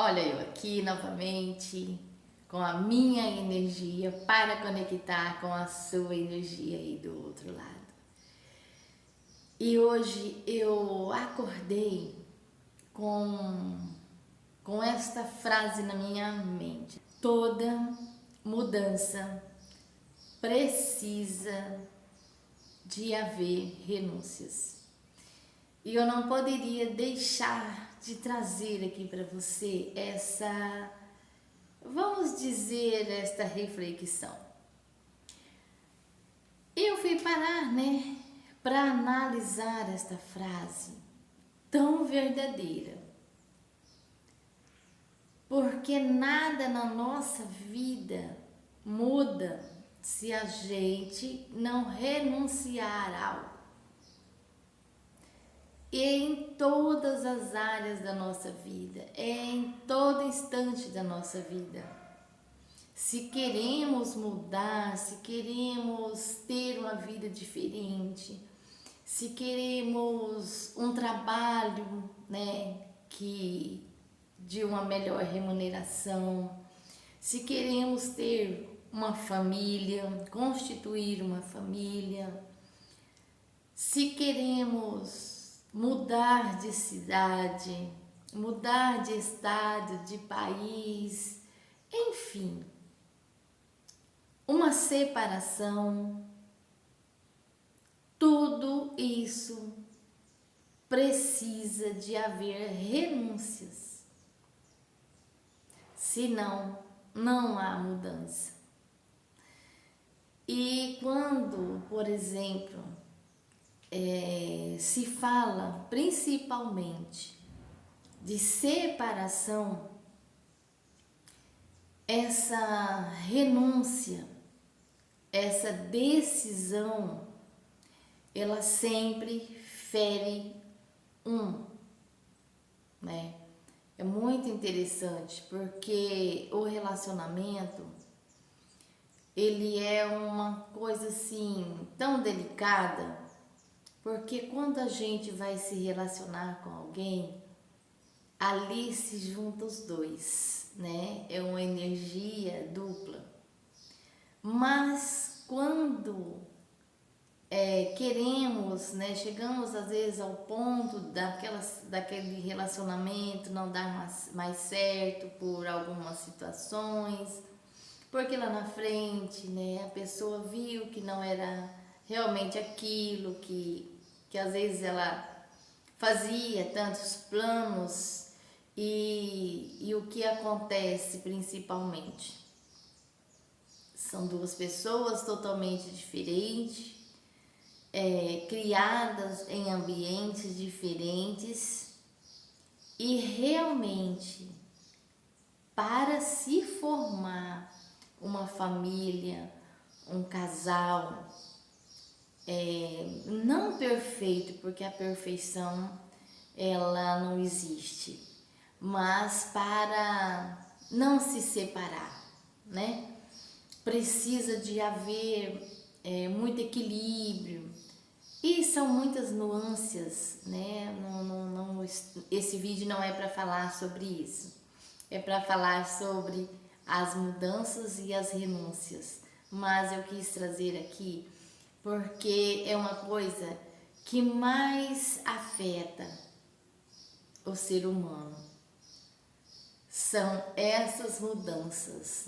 Olha eu aqui novamente com a minha energia para conectar com a sua energia aí do outro lado. E hoje eu acordei com, com esta frase na minha mente: toda mudança precisa de haver renúncias. E eu não poderia deixar de trazer aqui para você vamos dizer, esta reflexão. Eu fui parar, para analisar esta frase tão verdadeira. Porque nada na nossa vida muda se a gente não renunciar a algo. E em todas as áreas da nossa vida, em todo instante da nossa vida. Se queremos mudar, se queremos ter uma vida diferente, se queremos um trabalho, que de uma melhor remuneração, se queremos ter uma família, constituir uma família, se queremos mudar de cidade, mudar de estado, de país, enfim, uma separação, tudo isso precisa de haver renúncias, senão não há mudança. E quando, por exemplo, se fala principalmente de separação, essa renúncia, essa decisão, ela sempre fere né? É muito interessante porque o relacionamento, ele é uma coisa assim tão delicada. Porque quando a gente vai se relacionar com alguém, ali se juntam os dois, É uma energia dupla. Mas quando queremos, chegamos às vezes ao ponto daquele relacionamento não dar mais certo por algumas situações, porque lá na frente, a pessoa viu que não era realmente aquilo que às vezes ela fazia tantos planos e o que acontece principalmente? São duas pessoas totalmente diferentes, criadas em ambientes diferentes e realmente para se formar uma família, um casal, não perfeito, porque a perfeição ela não existe, mas para não se separar, precisa de haver muito equilíbrio e são muitas nuances, esse vídeo não é para falar sobre isso, é para falar sobre as mudanças e as renúncias, mas eu quis trazer aqui porque é uma coisa que mais afeta o ser humano. São essas mudanças,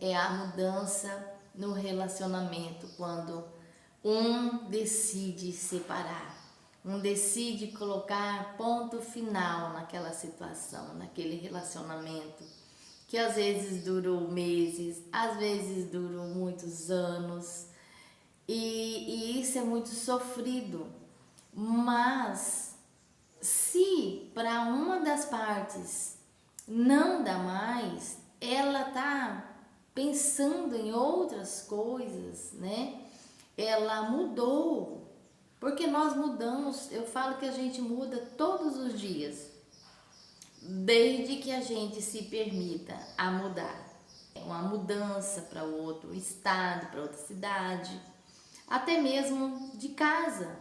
É a mudança no relacionamento, quando um decide separar, um decide colocar ponto final naquela situação, naquele relacionamento, que às vezes durou meses, às vezes durou muitos anos, e isso é muito sofrido, mas se para uma das partes não dá mais, ela tá pensando em outras coisas, Ela mudou, porque nós mudamos, eu falo que a gente muda todos os dias, desde que a gente se permita a mudar. Uma mudança para outro estado, para outra cidade, até mesmo de casa,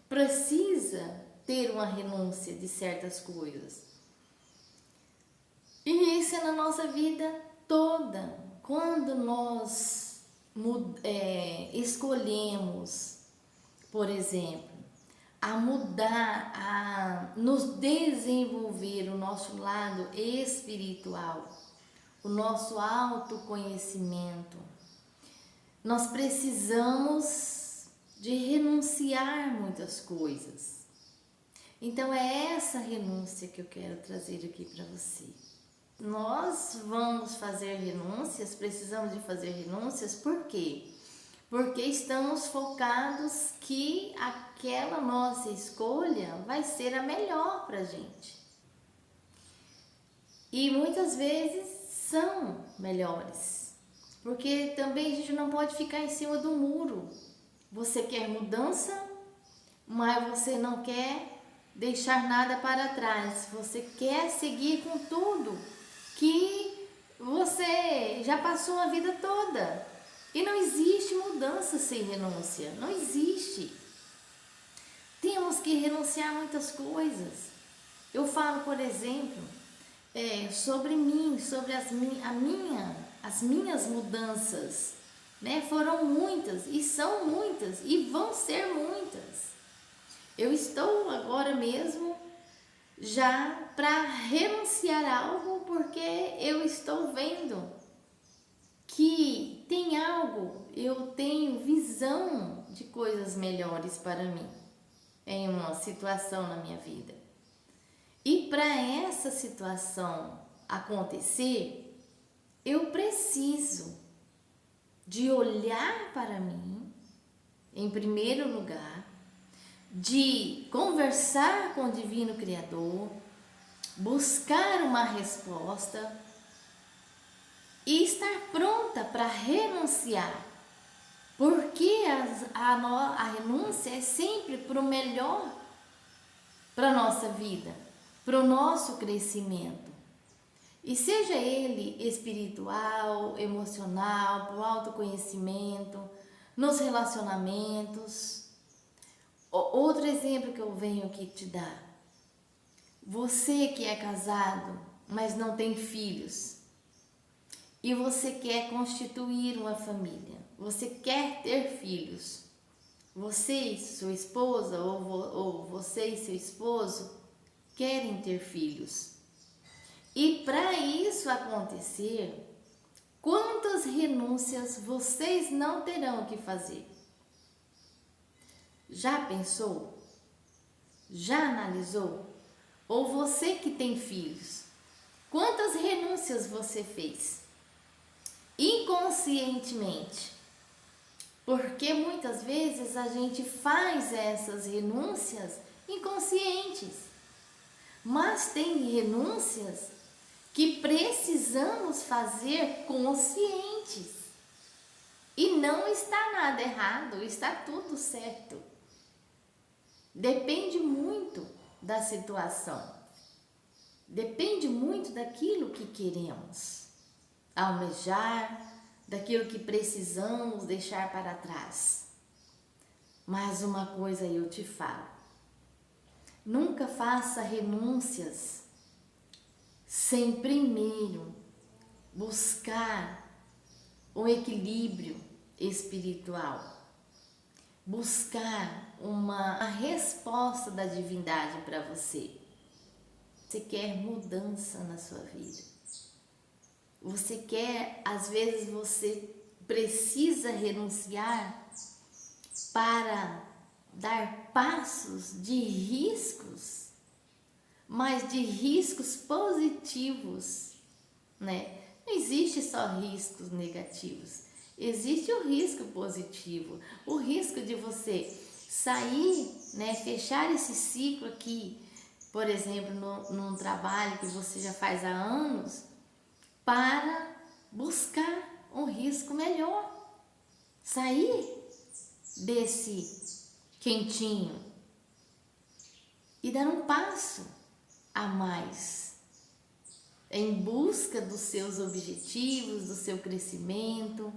Precisa ter uma renúncia de certas coisas. E isso é na nossa vida toda. Quando nós escolhemos, por exemplo, a mudar, a nos desenvolver o nosso lado espiritual, o nosso autoconhecimento, nós precisamos de renunciar muitas coisas. Então é essa renúncia que eu quero trazer aqui para você. Nós vamos fazer renúncias, precisamos de fazer renúncias, por quê? Porque estamos focados que aquela nossa escolha vai ser a melhor para a gente. E muitas vezes são melhores, porque também a gente não pode ficar em cima do muro. Você quer mudança, mas você não quer deixar nada para trás. Você quer seguir com tudo que você já passou a vida toda. E não existe mudança sem renúncia, não existe. Temos que renunciar a muitas coisas. Eu falo, por exemplo, sobre mim, sobre as minhas mudanças, né? Foram muitas e são muitas e vão ser muitas. Eu estou agora mesmo já para renunciar a algo porque eu estou vendo que tem algo, eu tenho visão de coisas melhores para mim em uma situação na minha vida. E para essa situação acontecer, eu preciso de olhar para mim, em primeiro lugar, de conversar com o Divino Criador, buscar uma resposta e estar pronta para renunciar, porque a renúncia é sempre para o melhor, para a nossa vida, para o nosso crescimento. E seja ele espiritual, emocional, para o autoconhecimento, nos relacionamentos. Outro exemplo que eu venho aqui te dar. Você que é casado, mas não tem filhos, e você quer constituir uma família, você quer ter filhos, você e sua esposa, ou você e seu esposo, querem ter filhos. E para isso acontecer, quantas renúncias vocês não terão que fazer? Já pensou? Já analisou? Ou você que tem filhos, quantas renúncias você fez? Inconscientemente. Porque muitas vezes a gente faz essas renúncias inconscientes. Mas tem renúncias que precisamos fazer conscientes. E não está nada errado, está tudo certo. Depende muito da situação. Depende muito daquilo que queremos almejar, daquilo que precisamos deixar para trás. Mas uma coisa eu te falo: nunca faça renúncias sem primeiro buscar um equilíbrio espiritual, buscar uma resposta da divindade para você. Você quer mudança na sua vida. Você quer, às vezes você precisa renunciar para dar passos de riscos, mas de riscos positivos, né? Não existe só riscos negativos, existe o risco positivo, o risco de você sair, né? Fechar esse ciclo aqui, por exemplo, num trabalho que você já faz há anos, para buscar um risco melhor, sair desse quentinho e dar um passo a mais em busca dos seus objetivos, do seu crescimento.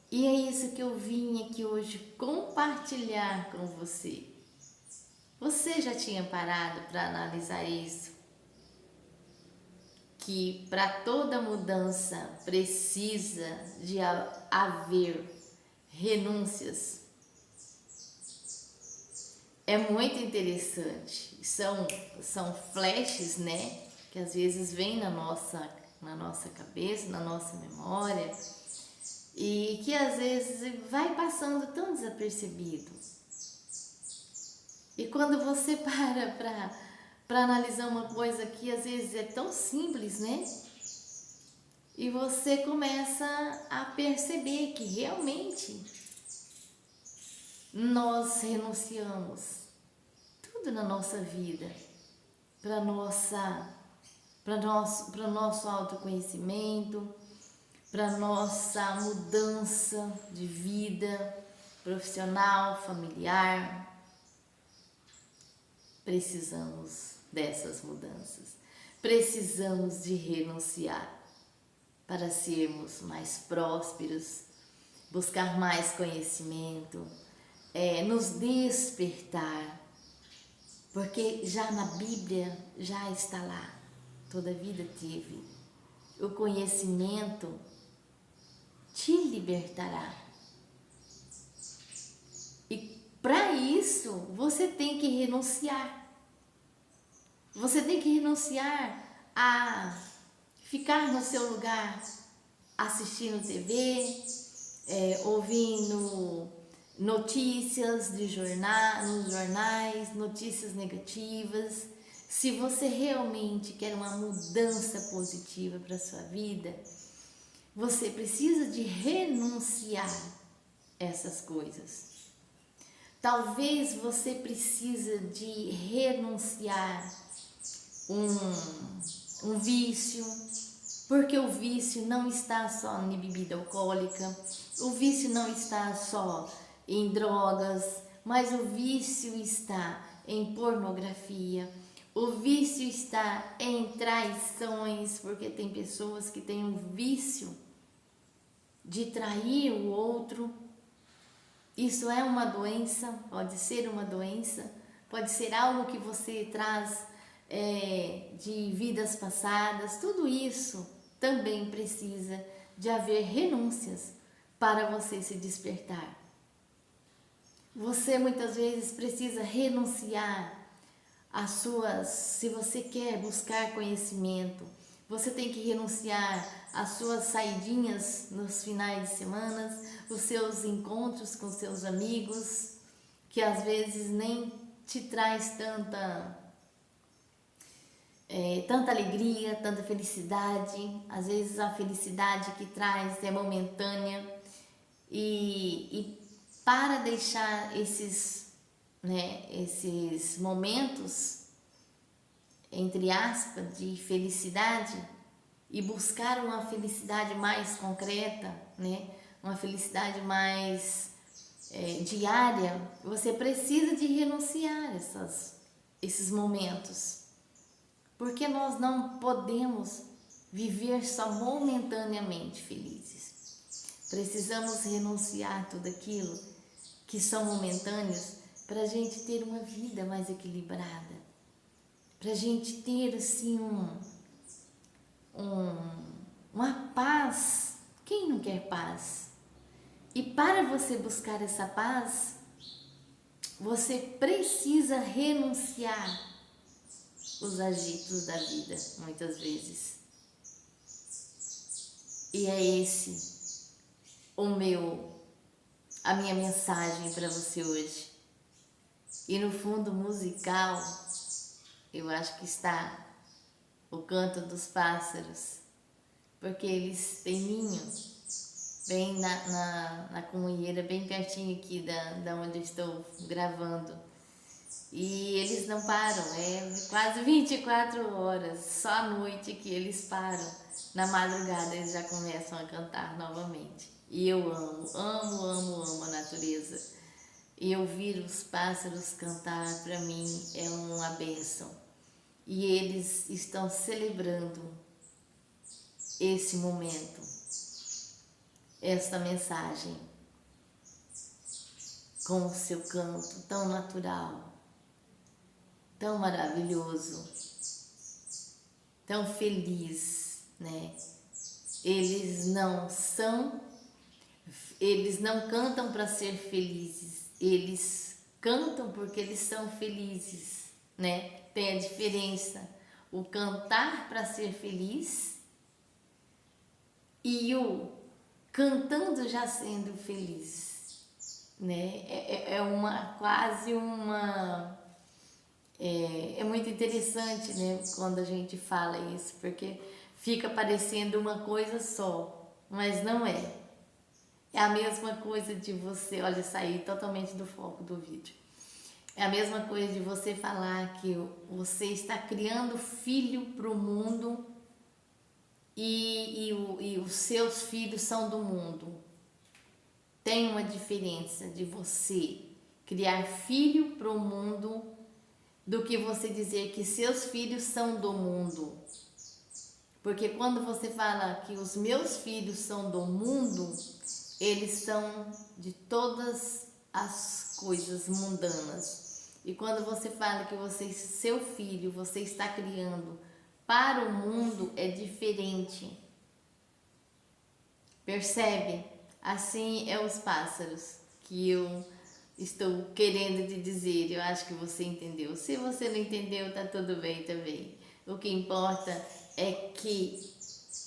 E é isso que eu vim aqui hoje compartilhar com você. Você já tinha parado para analisar isso? que para toda mudança precisa de haver renúncias. É muito interessante. São flashes, né? Que às vezes vem na nossa cabeça, na nossa memória, e que às vezes vai passando tão desapercebido. E quando você para analisar uma coisa que às vezes é tão simples, né? E você começa a perceber que realmente nós renunciamos tudo na nossa vida para nosso autoconhecimento, para nossa mudança de vida profissional, familiar. Precisamos dessas mudanças. Precisamos de renunciar para sermos mais prósperos, buscar mais conhecimento, nos despertar, porque já na Bíblia já está lá, toda vida teve. O conhecimento te libertará. E para isso você tem que renunciar. Você tem que renunciar a ficar no seu lugar, assistindo TV, ouvindo notícias nos jornais, notícias negativas. Se você realmente quer uma mudança positiva para a sua vida, você precisa de renunciar essas coisas. Talvez você precise de renunciar um vício, porque o vício não está só em bebida alcoólica, o vício não está só em drogas, mas o vício está em pornografia, o vício está em traições, porque tem pessoas que têm um vício de trair o outro. Isso é uma doença, pode ser uma doença, pode ser algo que você traz de vidas passadas. Tudo isso também precisa de haver renúncias para você se despertar. Você muitas vezes precisa renunciar às suas, se você quer buscar conhecimento, você tem que renunciar às suas saidinhas nos finais de semana, os seus encontros com seus amigos, que às vezes nem te traz tanta alegria, tanta felicidade. Às vezes a felicidade que traz é momentânea, e para deixar esses momentos, entre aspas, de felicidade, e buscar uma felicidade mais concreta, né? Uma felicidade mais diária, você precisa de renunciar esses momentos, porque nós não podemos viver só momentaneamente felizes. Precisamos renunciar tudo aquilo que são momentâneos para a gente ter uma vida mais equilibrada, para a gente ter assim uma paz. Quem não quer paz? E para você buscar essa paz, você precisa renunciar os agitos da vida, muitas vezes. E é esse a minha mensagem para você hoje. E no fundo musical, eu acho que está o canto dos pássaros, porque eles têm ninho bem na comunheira, bem pertinho aqui da onde eu estou gravando. E eles não param, é quase 24 horas, só à noite que eles param. Na madrugada eles já começam a cantar novamente. E eu amo a natureza. E ouvir os pássaros cantar, para mim, é uma bênção. E eles estão celebrando esse momento, esta mensagem, com o seu canto tão natural, tão maravilhoso, tão feliz, né? Eles não cantam para ser felizes, eles cantam porque eles são felizes, né? Tem a diferença, o cantar para ser feliz e o cantando já sendo feliz, né? É muito interessante, né, quando a gente fala isso, porque fica parecendo uma coisa só, mas não é. É a mesma coisa de você, olha, sair totalmente do foco do vídeo. É a mesma coisa de você falar que você está criando filho para o mundo e os seus filhos são do mundo. Tem uma diferença de você criar filho para o mundo do que você dizer que seus filhos são do mundo. Porque quando você fala que os meus filhos são do mundo, eles são de todas as coisas mundanas. E quando você fala que seu filho, você está criando para o mundo, é diferente. Percebe? Assim é os pássaros que eu estou querendo te dizer. Eu acho que você entendeu. Se você não entendeu, tá tudo bem também. O que importa é que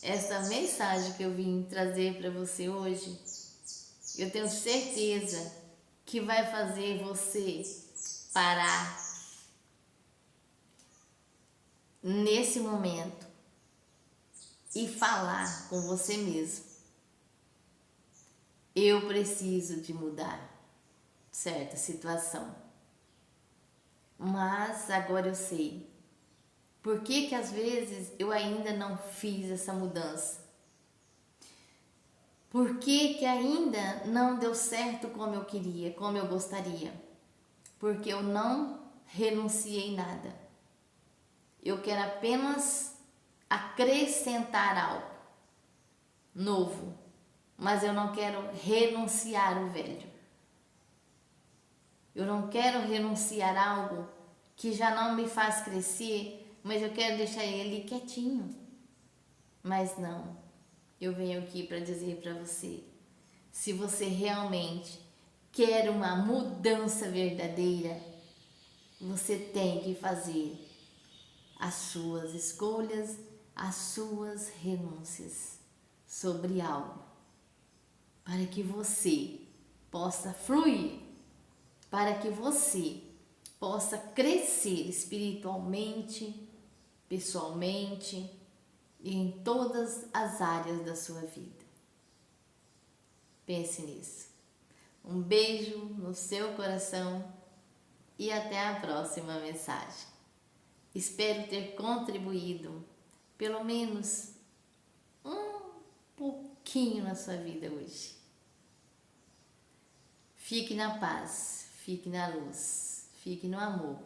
essa mensagem que eu vim trazer para você hoje, eu tenho certeza que vai fazer você parar nesse momento e falar com você mesmo. Eu preciso de mudar certa situação. Mas agora eu sei. Por que às vezes eu ainda não fiz essa mudança? Por que ainda não deu certo como eu queria, como eu gostaria? Porque eu não renunciei nada. Eu quero apenas acrescentar algo novo, mas eu não quero renunciar o velho. Eu não quero renunciar a algo que já não me faz crescer, mas eu quero deixar ele quietinho. Mas não, eu venho aqui para dizer para você, se você realmente quer uma mudança verdadeira, você tem que fazer as suas escolhas, as suas renúncias sobre algo, para que você possa fluir, para que você possa crescer espiritualmente, pessoalmente e em todas as áreas da sua vida. Pense nisso. Um beijo no seu coração e até a próxima mensagem. Espero ter contribuído pelo menos um pouquinho na sua vida hoje. Fique na paz, fique na luz, fique no amor.